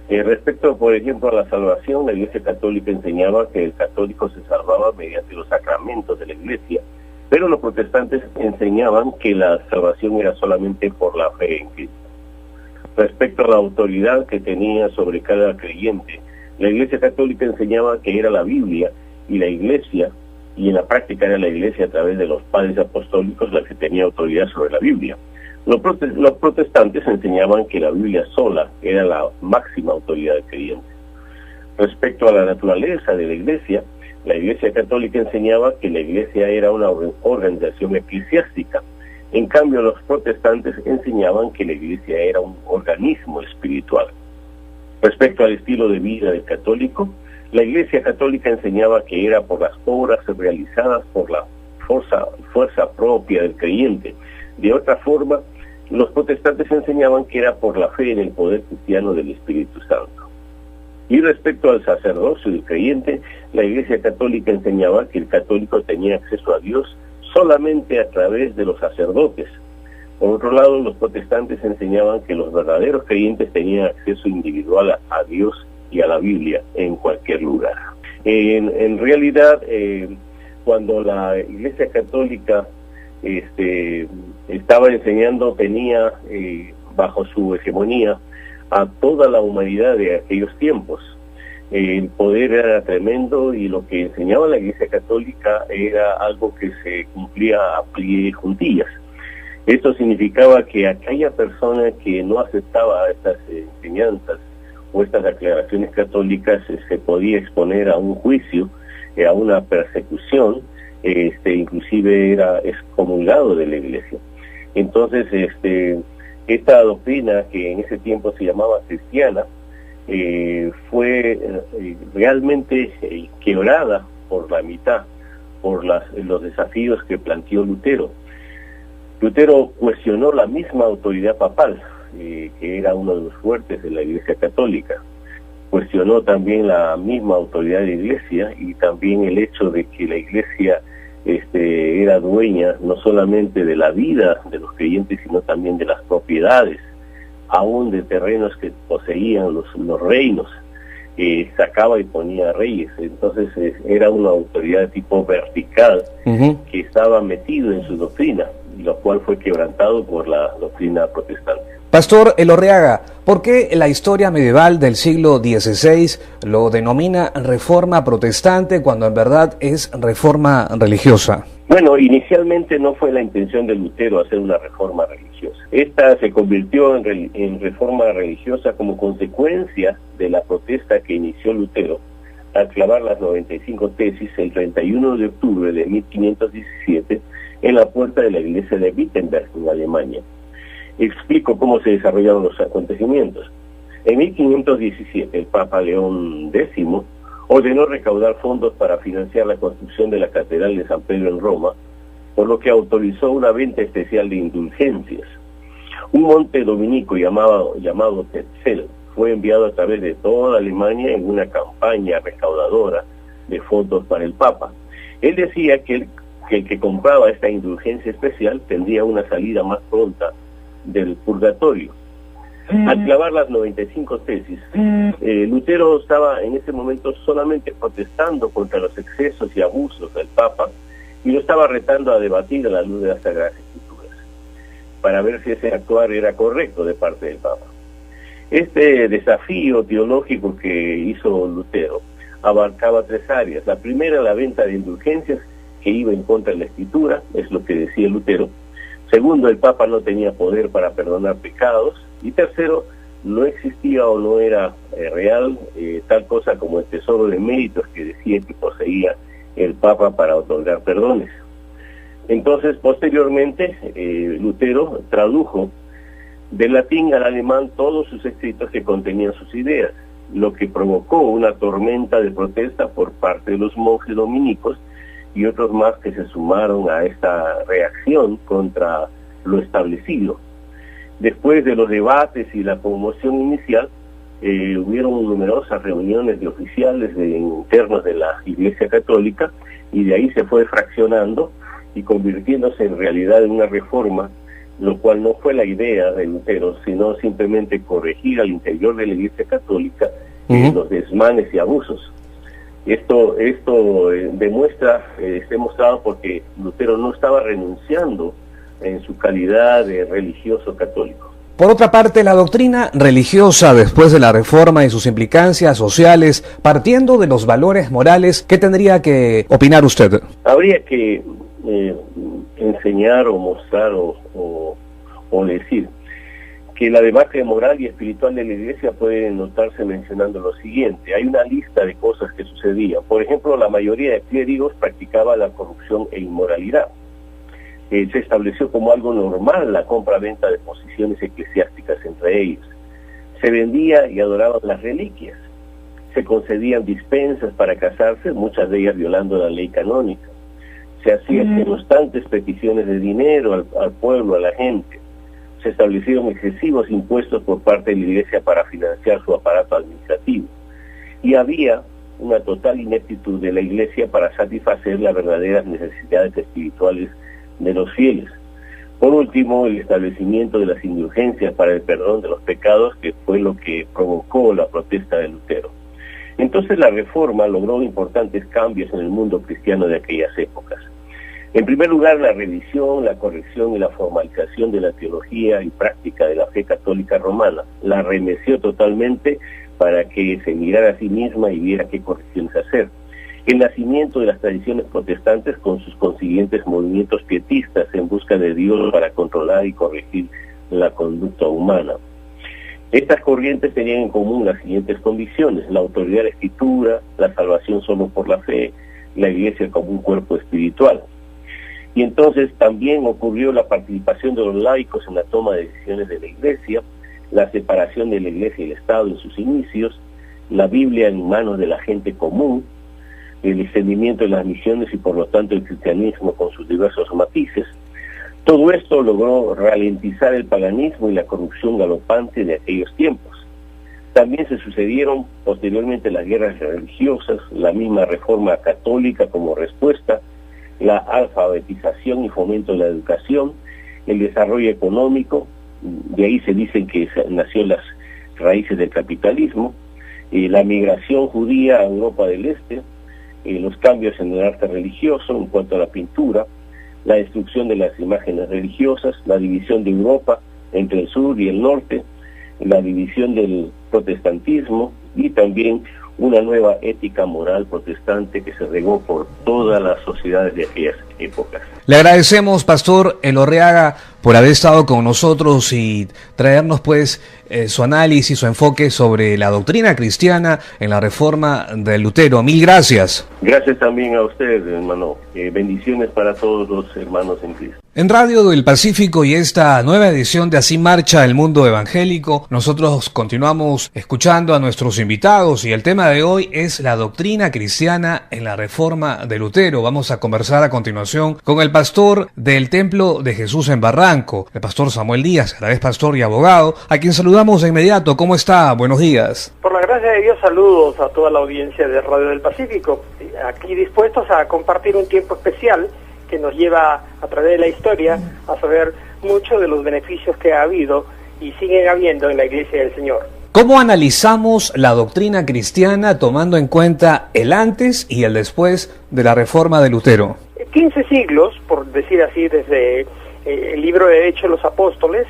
Speaker 17: Respecto, por ejemplo, a la salvación, la Iglesia Católica enseñaba que el católico se salvaba mediante los sacramentos de la Iglesia, pero los protestantes enseñaban que la salvación era solamente por la fe en Cristo. Respecto a la autoridad que tenía sobre cada creyente, la Iglesia Católica enseñaba que era la Biblia y la Iglesia, y en la práctica era la Iglesia a través de los padres apostólicos la que tenía autoridad sobre la Biblia. Los protestantes enseñaban que la Biblia sola era la máxima autoridad del creyente. Respecto a la naturaleza de la Iglesia Católica enseñaba que la Iglesia era una organización eclesiástica. En cambio, los protestantes enseñaban que la Iglesia era un organismo espiritual. Respecto al estilo de vida del católico, la Iglesia Católica enseñaba que era por las obras realizadas por la fuerza propia del creyente. De otra forma, los protestantes enseñaban que era por la fe en el poder cristiano del Espíritu Santo. Y respecto al sacerdocio del creyente, la Iglesia Católica enseñaba que el católico tenía acceso a Dios solamente a través de los sacerdotes. Por otro lado, los protestantes enseñaban que los verdaderos creyentes tenían acceso individual a Dios y a la Biblia en cualquier lugar. En realidad, cuando la Iglesia Católica estaba enseñando, tenía bajo su hegemonía a toda la humanidad de aquellos tiempos. El poder era tremendo y lo que enseñaba la Iglesia Católica era algo que se cumplía a pie juntillas. Esto significaba que aquella persona que no aceptaba estas enseñanzas o estas aclaraciones católicas se podía exponer a un juicio, a una persecución, inclusive era excomulgado de la Iglesia. Entonces, esta doctrina, que en ese tiempo se llamaba cristiana, fue realmente quebrada por la mitad, por los desafíos que planteó Lutero. Lutero cuestionó la misma autoridad papal, que era uno de los fuertes de la Iglesia Católica. Cuestionó también la misma autoridad de la Iglesia y también el hecho de que la Iglesia era dueña no solamente de la vida de los creyentes, sino también de las propiedades, aún de terrenos que poseían los reinos. Sacaba y ponía reyes. Entonces era una autoridad de tipo vertical que estaba metido en su doctrina, lo cual fue quebrantado por la doctrina protestante.
Speaker 2: Pastor Elorriaga, ¿por qué la historia medieval del siglo XVI lo denomina reforma protestante cuando en verdad es reforma religiosa?
Speaker 17: Bueno, inicialmente no fue la intención de Lutero hacer una reforma religiosa. Esta se convirtió en reforma religiosa como consecuencia de la protesta que inició Lutero al clavar las 95 tesis el 31 de octubre de 1517 en la puerta de la iglesia de Wittenberg, en Alemania. Explico cómo se desarrollaron los acontecimientos. En 1517, el Papa León X ordenó recaudar fondos para financiar la construcción de la Catedral de San Pedro en Roma, por lo que autorizó una venta especial de indulgencias. Un monje dominico llamado Tetzel fue enviado a través de toda Alemania en una campaña recaudadora de fondos para el Papa. Él decía que el que compraba esta indulgencia especial tendría una salida más pronta del purgatorio. Al clavar las 95 tesis, Lutero estaba en ese momento solamente protestando contra los excesos y abusos del Papa y lo estaba retando a debatir a la luz de las Sagradas Escrituras para ver si ese actuar era correcto de parte del Papa. Este desafío teológico que hizo Lutero abarcaba tres áreas. La primera, la venta de indulgencias, que que iba en contra de la Escritura, es lo que decía Lutero. Segundo, el Papa no tenía poder para perdonar pecados. Y tercero, no existía o no era real tal cosa como el tesoro de méritos que decía que poseía el Papa para otorgar perdones. Entonces, posteriormente, Lutero tradujo del latín al alemán todos sus escritos que contenían sus ideas, lo que provocó una tormenta de protesta por parte de los monjes dominicos y otros más que se sumaron a esta reacción contra lo establecido. Después de los debates y la conmoción inicial, hubieron numerosas reuniones de oficiales internos de la Iglesia Católica, y de ahí se fue fraccionando y convirtiéndose en realidad en una reforma, lo cual no fue la idea de Lutero, sino simplemente corregir al interior de la Iglesia Católica los desmanes y abusos. Esto demuestra, está demostrado porque Lutero no estaba renunciando en su calidad de religioso católico.
Speaker 2: Por otra parte, la doctrina religiosa después de la Reforma y sus implicancias sociales, partiendo de los valores morales, ¿qué tendría que opinar usted?
Speaker 17: Habría que enseñar o mostrar o decir que la debacle moral y espiritual de la Iglesia puede notarse mencionando lo siguiente. Hay una lista de cosas que sucedían. Por ejemplo, la mayoría de clérigos practicaba la corrupción e inmoralidad. Se estableció como algo normal la compra-venta de posiciones eclesiásticas entre ellos. Se vendía y adoraban las reliquias. Se concedían dispensas para casarse, muchas de ellas violando la ley canónica. Se hacían constantes peticiones de dinero al pueblo, a la gente. Se establecieron excesivos impuestos por parte de la Iglesia para financiar su aparato administrativo. Y había una total ineptitud de la Iglesia para satisfacer las verdaderas necesidades espirituales de los fieles. Por último, el establecimiento de las indulgencias para el perdón de los pecados, que fue lo que provocó la protesta de Lutero. Entonces la Reforma logró importantes cambios en el mundo cristiano de aquellas épocas. En primer lugar, la revisión, la corrección y la formalización de la teología y práctica de la fe católica romana la remeció totalmente para que se mirara a sí misma y viera qué correcciones hacer. El nacimiento de las tradiciones protestantes con sus consiguientes movimientos pietistas en busca de Dios para controlar y corregir la conducta humana. Estas corrientes tenían en común las siguientes condiciones: la autoridad de la Escritura, la salvación solo por la fe, la Iglesia como un cuerpo espiritual. Y entonces también ocurrió la participación de los laicos en la toma de decisiones de la Iglesia, la separación de la Iglesia y el Estado en sus inicios, la Biblia en manos de la gente común, el extendimiento de las misiones y por lo tanto el cristianismo con sus diversos matices. Todo esto logró ralentizar el paganismo y la corrupción galopante de aquellos tiempos. También se sucedieron posteriormente las guerras religiosas, la misma reforma católica como respuesta, la alfabetización y fomento de la educación, el desarrollo económico, de ahí se dicen que nació las raíces del capitalismo, la migración judía a Europa del Este, los cambios en el arte religioso en cuanto a la pintura, la destrucción de las imágenes religiosas, la división de Europa entre el sur y el norte, la división del protestantismo y también una nueva ética moral protestante que se regó por todas las sociedades de aquellas épocas.
Speaker 2: Le agradecemos, Pastor Elorriaga, por haber estado con nosotros y traernos pues su análisis, su enfoque sobre la doctrina cristiana en la Reforma de Lutero. Mil gracias.
Speaker 17: Gracias también a usted, hermano. Bendiciones para todos los hermanos en Cristo.
Speaker 2: En Radio del Pacífico y esta nueva edición de Así Marcha el Mundo Evangélico, nosotros continuamos escuchando a nuestros invitados y el tema de hoy es la doctrina cristiana en la Reforma de Lutero. Vamos a conversar a continuación con el pastor del Templo de Jesús en Barranco, el pastor Samuel Díaz, a la vez pastor y abogado, a quien saludamos de inmediato. ¿Cómo está? Buenos días.
Speaker 18: Por la gracia de Dios, saludos a toda la audiencia de Radio del Pacífico. Aquí dispuestos a compartir un tiempo especial que nos lleva a través de la historia a saber mucho de los beneficios que ha habido y siguen habiendo en la Iglesia del Señor.
Speaker 2: ¿Cómo analizamos la doctrina cristiana tomando en cuenta el antes y el después de la Reforma de Lutero?
Speaker 18: 15 siglos, por decir así, desde el libro de Hechos de los Apóstoles,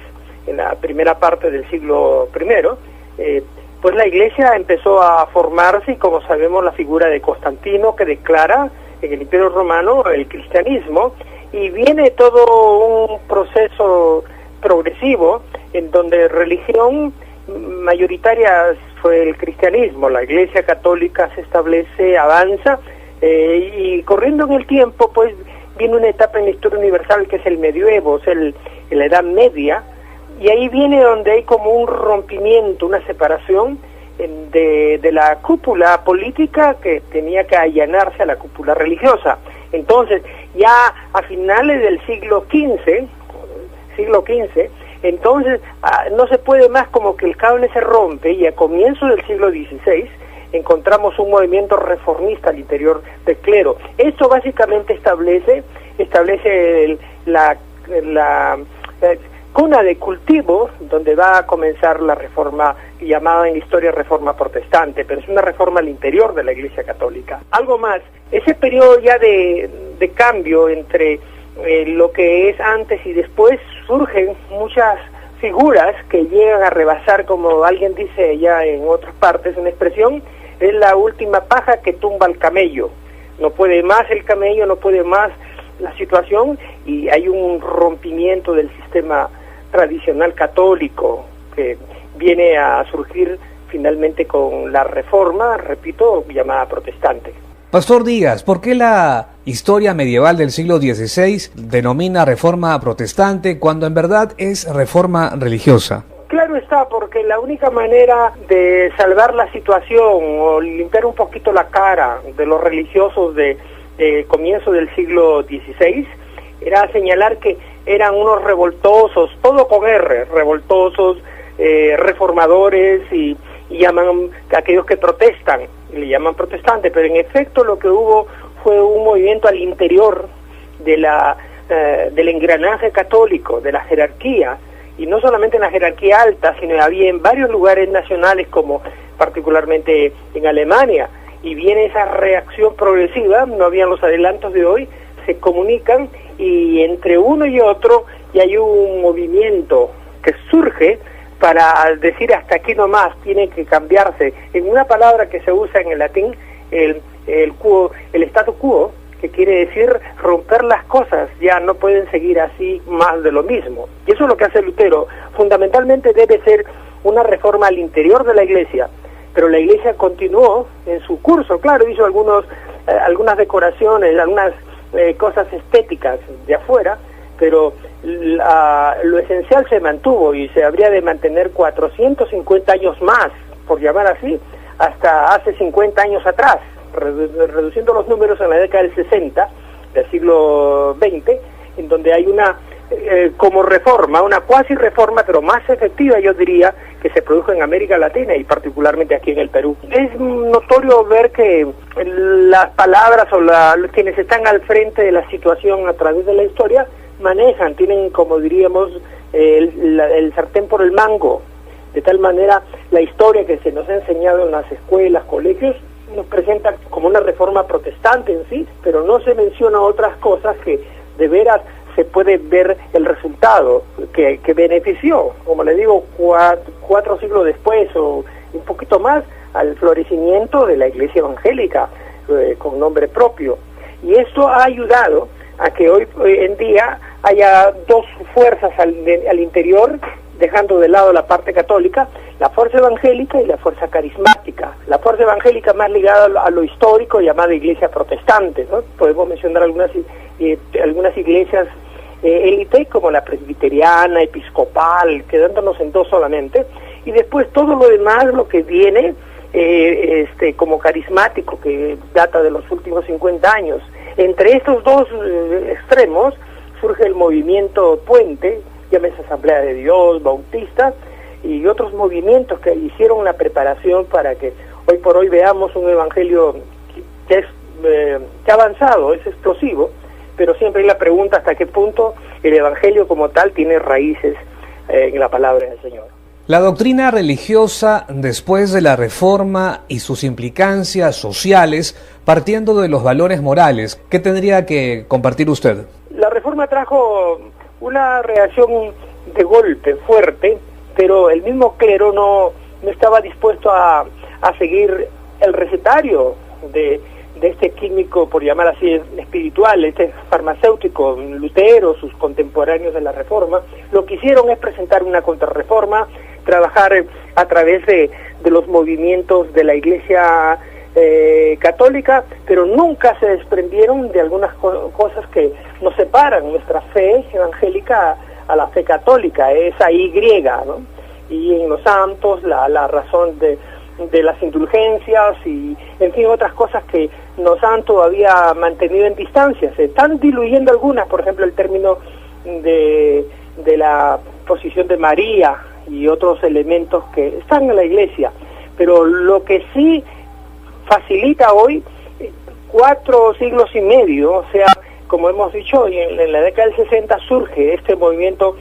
Speaker 18: en la primera parte del siglo I, pues la Iglesia empezó a formarse y como sabemos la figura de Constantino que declara en el Imperio Romano el cristianismo, y viene todo un proceso progresivo en donde religión mayoritaria fue el cristianismo, la Iglesia Católica se establece, avanza, y corriendo en el tiempo pues viene una etapa en la historia universal que es el medioevo, es la Edad Media, y ahí viene donde hay como un rompimiento, una separación de la cúpula política que tenía que allanarse a la cúpula religiosa. Entonces, ya a finales del siglo XV, entonces no se puede más, como que el cable se rompe, y a comienzos del siglo XVI encontramos un movimiento reformista al interior del clero. Esto básicamente establece la cuna de cultivo donde va a comenzar la reforma llamada en la historia reforma protestante, pero es una reforma al interior de la Iglesia Católica. Algo más, ese periodo ya de cambio entre lo que es antes y después, surgen muchas figuras que llegan a rebasar, como alguien dice ya en otras partes, una expresión, es la última paja que tumba al camello. No puede más el camello, no puede más la situación, y hay un rompimiento del sistema tradicional católico que viene a surgir finalmente con la reforma, repito, llamada protestante.
Speaker 2: Pastor Díaz, ¿por qué la historia medieval del siglo XVI denomina reforma protestante cuando en verdad es reforma religiosa?
Speaker 18: Claro está, porque la única manera de salvar la situación o limpiar un poquito la cara de los religiosos de comienzo del siglo XVI era señalar que eran unos revoltosos, todo con R, revoltosos, reformadores, y llaman a aquellos que protestan, y le llaman protestantes, pero en efecto lo que hubo fue un movimiento al interior del engranaje católico, de la jerarquía, y no solamente en la jerarquía alta, sino había en varios lugares nacionales, como particularmente en Alemania, y viene esa reacción progresiva, no habían los adelantos de hoy, se comunican, y entre uno y otro y hay un movimiento que surge para decir hasta aquí nomás, tiene que cambiarse. En una palabra que se usa en el latín, el statu quo, que quiere decir romper las cosas, ya no pueden seguir así más de lo mismo. Y eso es lo que hace Lutero. Fundamentalmente debe ser una reforma al interior de la Iglesia, pero la Iglesia continuó en su curso, claro, hizo algunas decoraciones, algunas cosas estéticas de afuera, pero lo esencial se mantuvo, y se habría de mantener 450 años más, por llamar así, hasta hace 50 años atrás, reduciendo los números en la década del 60 del siglo XX, en donde hay una como reforma, una cuasi reforma, pero más efectiva, yo diría, que se produjo en América Latina y particularmente aquí en el Perú. Es notorio ver que las palabras o quienes están al frente de la situación a través de la historia tienen, como diríamos, el sartén por el mango. De tal manera, la historia que se nos ha enseñado en las escuelas, colegios, nos presenta como una reforma protestante en sí, pero no se menciona otras cosas que de veras se puede ver el resultado que benefició, como le digo, cuatro siglos después o un poquito más, al florecimiento de la Iglesia evangélica con nombre propio. Y esto ha ayudado a que hoy en día haya dos fuerzas al interior, dejando de lado la parte católica, la fuerza evangélica y la fuerza carismática. La fuerza evangélica más ligada a lo histórico, llamada iglesia protestante, ¿no? Podemos mencionar algunas iglesias élite, como la presbiteriana, episcopal, quedándonos en dos solamente, y después todo lo demás, lo que viene como carismático, que data de los últimos 50 años. Entre estos dos extremos surge el movimiento puente, llámese Asamblea de Dios, Bautista, y otros movimientos que hicieron la preparación para que hoy por hoy veamos un evangelio que ha avanzado, es explosivo, pero siempre hay la pregunta hasta qué punto el evangelio como tal tiene raíces en la palabra del Señor.
Speaker 2: La doctrina religiosa después de la Reforma y sus implicancias sociales, partiendo de los valores morales, ¿qué tendría que compartir usted?
Speaker 18: La Reforma trajo una reacción de golpe fuerte, pero el mismo clero no estaba dispuesto a seguir el recetario de este químico, por llamar así, espiritual, este farmacéutico, Lutero, sus contemporáneos de la Reforma, lo que hicieron es presentar una contrarreforma, trabajar a través de los movimientos de la Iglesia católica, pero nunca se desprendieron de algunas cosas que nos separan nuestra fe evangélica a la fe católica, esa Y, ¿no? Y en los santos, la razón de las indulgencias y, en fin, otras cosas que nos han todavía mantenido en distancia. Se están diluyendo algunas, por ejemplo, el término de la posición de María y otros elementos que están en la Iglesia, pero lo que sí facilita hoy 4 siglos y medio, o sea, como hemos dicho, en la década del 60 surge este movimiento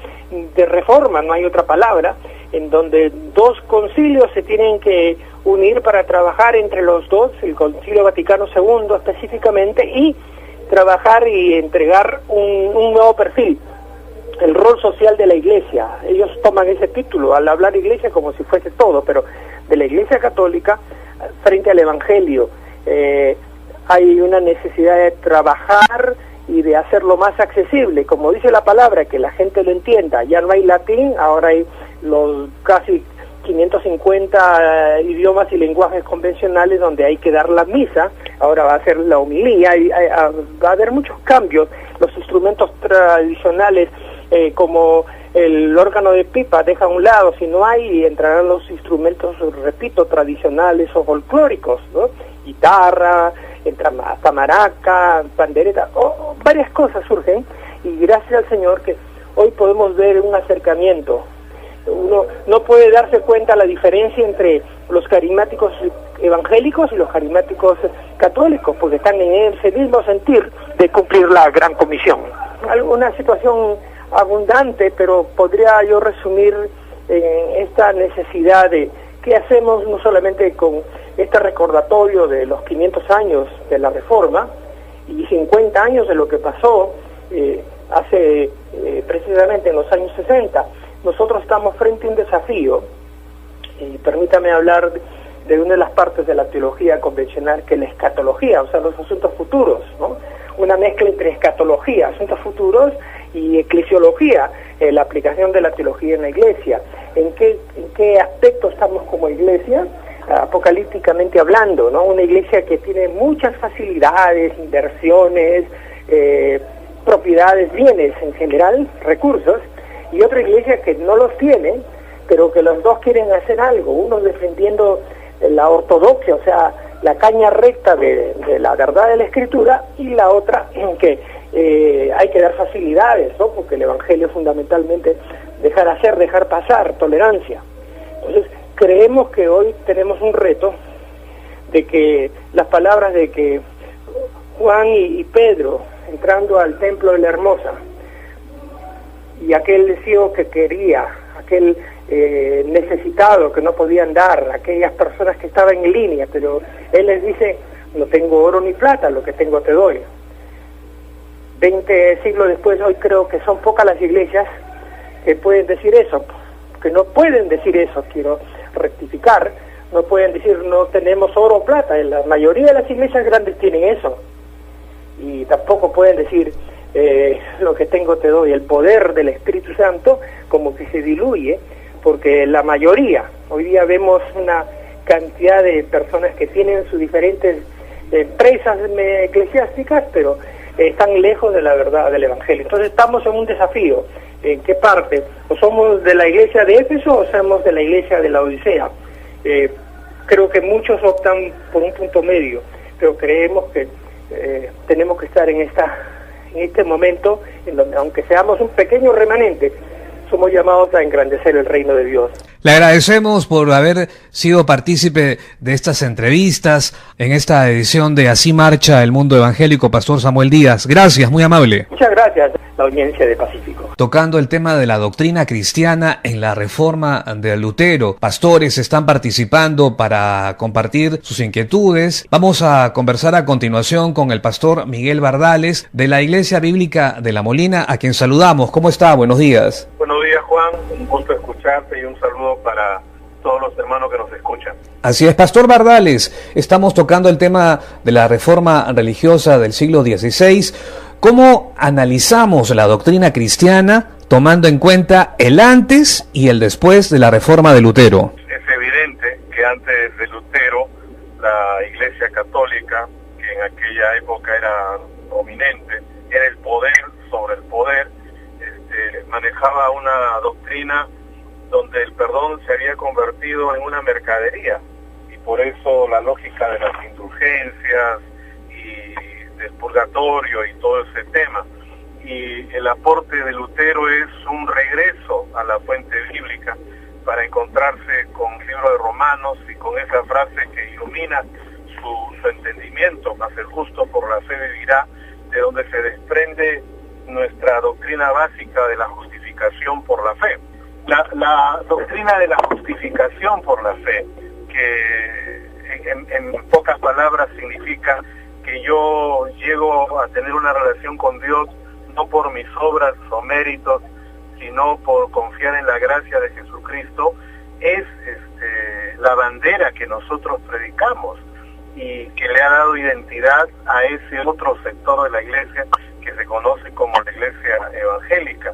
Speaker 18: de reforma, no hay otra palabra, en donde 2 concilios se tienen que unir para trabajar entre los dos, el Concilio Vaticano II específicamente, y trabajar y entregar un nuevo perfil, el rol social de la Iglesia. Ellos toman ese título al hablar Iglesia como si fuese todo, pero de la Iglesia Católica frente al Evangelio. Hay una necesidad de trabajar y de hacerlo más accesible, como dice la palabra, que la gente lo entienda. Ya no hay latín, ahora hay los casi 550 idiomas y lenguajes convencionales donde hay que dar la misa, ahora va a ser la homilía, va a haber muchos cambios. Los instrumentos tradicionales como el órgano de pipa deja a un lado, si no hay, y entrarán los instrumentos, repito, tradicionales o folclóricos, ¿no? Guitarra, entra hasta maraca, pandereta, varias cosas surgen, y gracias al Señor que hoy podemos ver un acercamiento. Uno no puede darse cuenta la diferencia entre los carismáticos evangélicos y los carismáticos católicos, porque están en ese mismo sentir de cumplir la gran comisión. Una situación abundante, pero podría yo resumir esta necesidad de qué hacemos no solamente con este recordatorio de los 500 años de la Reforma y 50 años de lo que pasó hace precisamente en los años 60. Nosotros estamos frente a un desafío, y permítame hablar de una de las partes de la teología convencional, que es la escatología, o sea, los asuntos futuros, ¿no? Una mezcla entre escatología, asuntos futuros, y eclesiología, la aplicación de la teología en la Iglesia. ¿En qué aspecto estamos como Iglesia? Apocalípticamente hablando, ¿no? Una Iglesia que tiene muchas facilidades, inversiones, propiedades, bienes en general, recursos, y otra Iglesia que no los tiene, pero que los dos quieren hacer algo, uno defendiendo la ortodoxia, o sea, la caña recta de la verdad de la Escritura, y la otra en que hay que dar facilidades, ¿no? Porque el Evangelio es fundamentalmente dejar hacer, dejar pasar, tolerancia. Entonces, creemos que hoy tenemos un reto de que las palabras de que Juan y Pedro, entrando al templo de la Hermosa, y aquel ciego que quería, aquel necesitado que no podía andar, aquellas personas que estaban en línea, pero él les dice: no tengo oro ni plata, lo que tengo te doy. 20 siglos después, hoy creo que son pocas las iglesias que pueden decir eso, que no pueden decir eso, quiero rectificar, no pueden decir no tenemos oro o plata. La mayoría de las iglesias grandes tienen eso, y tampoco pueden decir lo que tengo te doy. El poder del Espíritu Santo como que se diluye, porque la mayoría, hoy día vemos una cantidad de personas que tienen sus diferentes empresas eclesiásticas, pero están lejos de la verdad del Evangelio. Entonces estamos en un desafío. ¿En qué parte? ¿O somos de la iglesia de Éfeso o somos de la iglesia de la Odisea? Creo que muchos optan por un punto medio, pero creemos que tenemos que estar en este momento, en donde, aunque seamos un pequeño remanente, somos llamados a engrandecer el reino de Dios.
Speaker 2: Le agradecemos por haber sido partícipe de estas entrevistas en esta edición de Así Marcha el Mundo Evangélico, Pastor Samuel Díaz. Gracias, muy amable.
Speaker 18: Muchas gracias, la audiencia de Pacífico.
Speaker 2: Tocando el tema de la doctrina cristiana en la Reforma de Lutero, pastores están participando para compartir sus inquietudes. Vamos a conversar a continuación con el pastor Miguel Bardales de la Iglesia Bíblica de La Molina, a quien saludamos. ¿Cómo está? Buenos días.
Speaker 19: Buenos días, Juan. Un gusto escucharte y un saludo para todos los hermanos que nos escuchan.
Speaker 2: Así es, Pastor Bardales, estamos tocando el tema de la reforma religiosa del siglo XVI. ¿Cómo analizamos la doctrina cristiana tomando en cuenta el antes y el después de la reforma de Lutero?
Speaker 19: Es evidente que antes de Lutero, la Iglesia Católica, que en aquella época era prominente, era el poder sobre el poder, manejaba una doctrina donde el perdón se había convertido en una mercadería, y por eso la lógica de las indulgencias y del purgatorio y todo ese tema. Y el aporte de Lutero es un regreso a la fuente bíblica para encontrarse con el libro de Romanos y con esa frase que ilumina su entendimiento: mas el justo por la fe vivirá, de donde se desprende nuestra doctrina básica de la justificación por la fe. La doctrina de la justificación por la fe, que en pocas palabras significa que yo llego a tener una relación con Dios no por mis obras o méritos, sino por confiar en la gracia de Jesucristo, es la bandera que nosotros predicamos y que le ha dado identidad a ese otro sector de la iglesia que se conoce como la iglesia evangélica.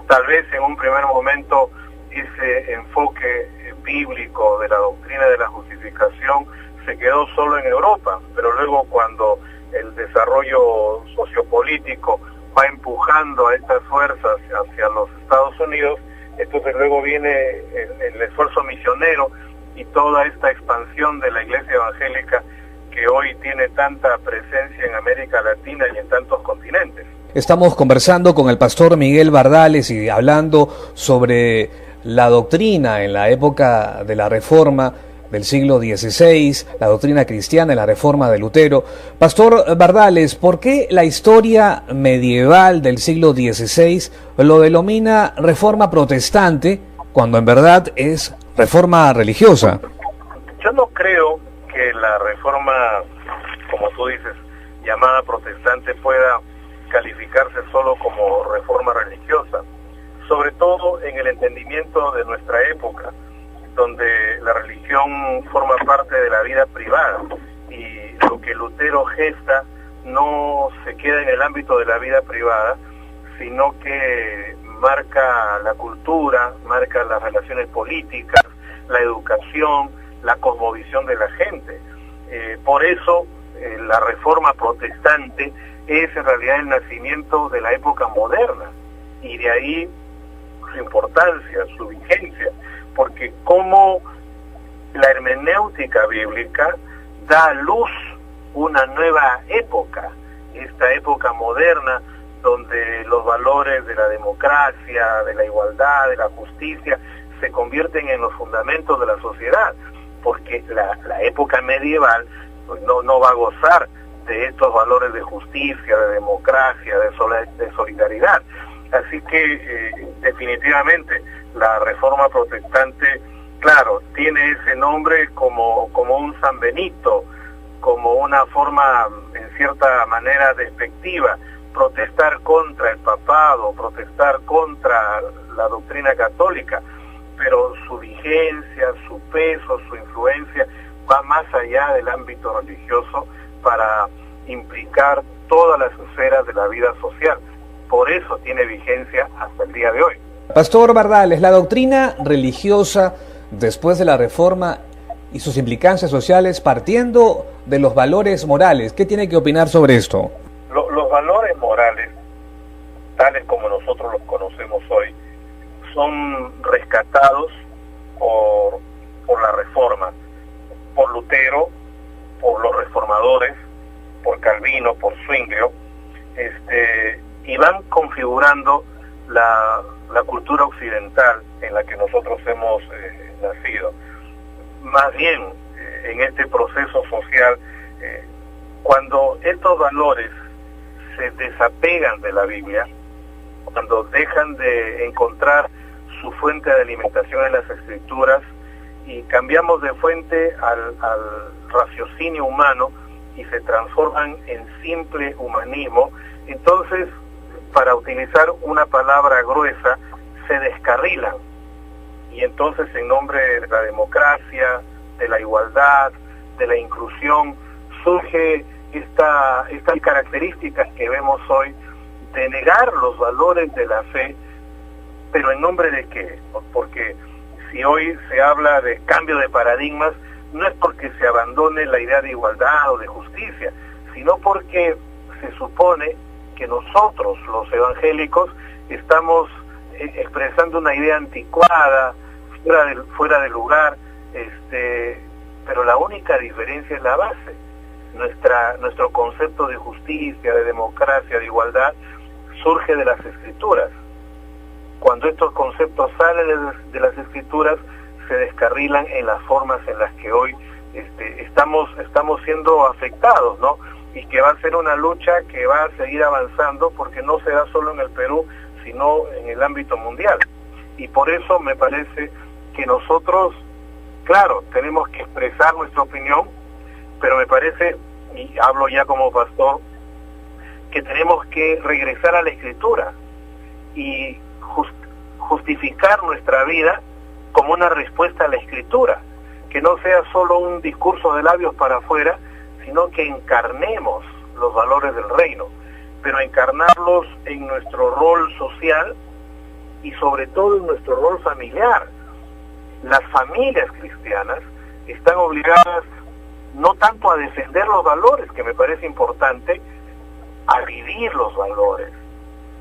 Speaker 19: Tal vez en un primer momento ese enfoque bíblico de la doctrina de la justificación se quedó solo en Europa, pero luego cuando el desarrollo sociopolítico va empujando a estas fuerzas hacia los Estados Unidos, entonces luego viene el esfuerzo misionero y toda esta expansión de la iglesia evangélica que hoy tiene tanta presencia en América Latina y en tantos continentes.
Speaker 2: Estamos conversando con el pastor Miguel Bardales y hablando sobre la doctrina en la época de la Reforma del siglo XVI, la doctrina cristiana en la Reforma de Lutero. Pastor Bardales, ¿por qué la historia medieval del siglo XVI lo denomina Reforma Protestante cuando en verdad es Reforma religiosa?
Speaker 19: Yo no creo que la Reforma, como tú dices, llamada protestante, pueda calificarse solo como reforma religiosa, sobre todo en el entendimiento de nuestra época, donde la religión forma parte de la vida privada y lo que Lutero gesta no se queda en el ámbito de la vida privada, sino que marca la cultura, marca las relaciones políticas, la educación, la cosmovisión de la gente. Por eso la reforma protestante es en realidad el nacimiento de la época moderna, y de ahí su importancia, su vigencia, porque como la hermenéutica bíblica da a luz una nueva época, esta época moderna donde los valores de la democracia, de la igualdad, de la justicia se convierten en los fundamentos de la sociedad, porque la época medieval pues no va a gozar de estos valores de justicia, de democracia, de solidaridad. Así que definitivamente la Reforma Protestante, claro, tiene ese nombre como un San Benito, como una forma en cierta manera despectiva, protestar contra el papado, protestar contra la doctrina católica, pero su vigencia, su peso, su influencia va más allá del ámbito religioso para implicar todas las esferas de la vida social. Por eso tiene vigencia hasta el día de hoy.
Speaker 2: Pastor Bardales, la doctrina religiosa después de la Reforma y sus implicancias sociales partiendo de los valores morales, ¿qué tiene que opinar sobre esto?
Speaker 19: Los valores morales, tales como nosotros los conocemos hoy, son rescatados por la Reforma, por Lutero, por los reformadores, por Calvino, por Zwinglio, y van configurando la cultura occidental en la que nosotros hemos nacido. Más bien, en este proceso social, cuando estos valores se desapegan de la Biblia, cuando dejan de encontrar su fuente de alimentación en las Escrituras y cambiamos de fuente al raciocinio humano y se transforman en simple humanismo, entonces, para utilizar una palabra gruesa, se descarrilan. Y y entonces en nombre de la democracia, de la igualdad, de la inclusión, surge estas características que vemos hoy de negar los valores de la fe, pero ¿en nombre de qué? Porque si hoy se habla de cambio de paradigmas, no es porque se abandone la idea de igualdad o de justicia, sino porque se supone que nosotros, los evangélicos, estamos expresando una idea anticuada, fuera de lugar, pero la única diferencia es la base. Nuestro concepto de justicia, de democracia, de igualdad, surge de las Escrituras. Cuando estos conceptos salen de las Escrituras, se descarrilan en las formas en las que hoy estamos siendo afectados, ¿no? Y que va a ser una lucha que va a seguir avanzando, porque no se da solo en el Perú, sino en el ámbito mundial. Y por eso me parece que nosotros, claro, tenemos que expresar nuestra opinión, pero me parece, y hablo ya como pastor, que tenemos que regresar a la Escritura y justificar nuestra vida como una respuesta a la Escritura, que no sea solo un discurso de labios para afuera, sino que encarnemos los valores del reino, pero encarnarlos en nuestro rol social y sobre todo en nuestro rol familiar. Las familias cristianas están obligadas no tanto a defender los valores, que me parece importante, a vivir los valores,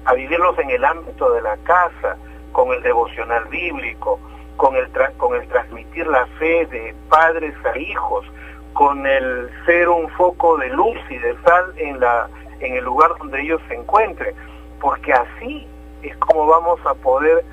Speaker 19: a vivirlos en el ámbito de la casa, con el devocional bíblico, con el transmitir la fe de padres a hijos, con el ser un foco de luz y de sal en el lugar donde ellos se encuentren, porque así es como vamos a poder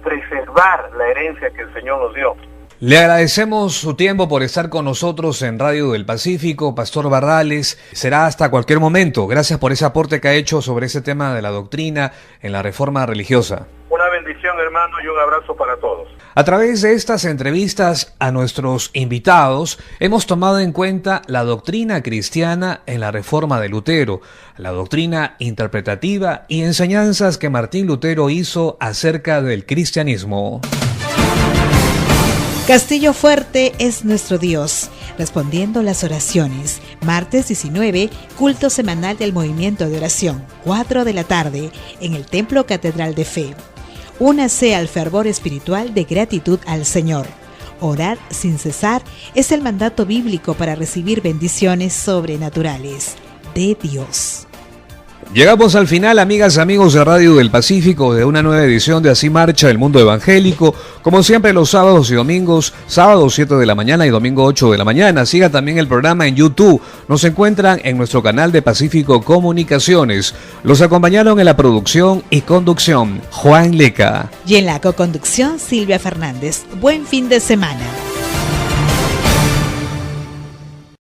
Speaker 19: preservar la herencia que el Señor nos dio.
Speaker 2: Le agradecemos su tiempo por estar con nosotros en Radio del Pacífico, Pastor Barrales. Será hasta cualquier momento. Gracias por ese aporte que ha hecho sobre ese tema de la doctrina en la reforma religiosa.
Speaker 19: Una bendición, hermano, y un abrazo para todos.
Speaker 2: A través de estas entrevistas a nuestros invitados, hemos tomado en cuenta la doctrina cristiana en la reforma de Lutero, la doctrina interpretativa y enseñanzas que Martín Lutero hizo acerca del cristianismo.
Speaker 3: Castillo Fuerte es nuestro Dios, respondiendo las oraciones. Martes 19, culto semanal del movimiento de oración, 4 de la tarde, en el Templo Catedral de Fe. Únase al fervor espiritual de gratitud al Señor. Orar sin cesar es el mandato bíblico para recibir bendiciones sobrenaturales de Dios.
Speaker 2: Llegamos al final, amigas y amigos de Radio del Pacífico, de una nueva edición de Así Marcha el Mundo Evangélico. Como siempre, los sábados y domingos, sábado 7 de la mañana y domingo 8 de la mañana. Siga también el programa en YouTube. Nos encuentran en nuestro canal de Pacífico Comunicaciones. Los acompañaron en la producción y conducción Juan Leca.
Speaker 3: Y en la coconducción Silvia Fernández. Buen fin de semana.